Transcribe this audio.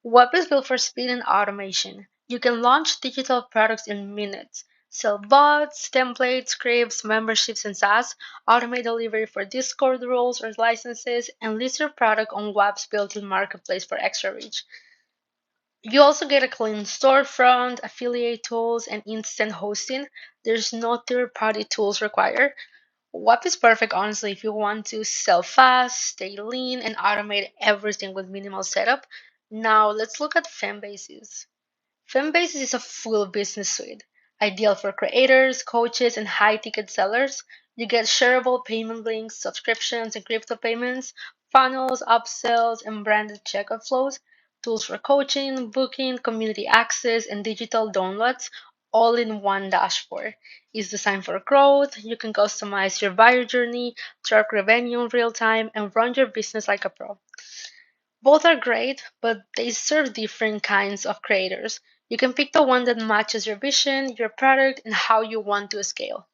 Whop is built for speed and automation. You can launch digital products in minutes, sell bots, templates, scripts, memberships, and SaaS, automate delivery for Discord roles or licenses, and list your product on Whop's built-in marketplace for extra reach. You also get a clean storefront, affiliate tools, and instant hosting. There's no third-party tools required. Whop is perfect, honestly, if you want to sell fast, stay lean, and automate everything with minimal setup. Now, let's look at Fanbasis. Fanbasis is a full business suite, ideal for creators, coaches, and high ticket sellers. You get shareable payment links, subscriptions, and crypto payments, funnels, upsells, and branded checkout flows, tools for coaching, booking, community access, and digital downloads, all in one dashboard. It's designed for growth. You can customize your buyer journey, track revenue in real time, and run your business like a pro. Both are great, but they serve different kinds of creators. You can pick the one that matches your vision, your product, and how you want to scale.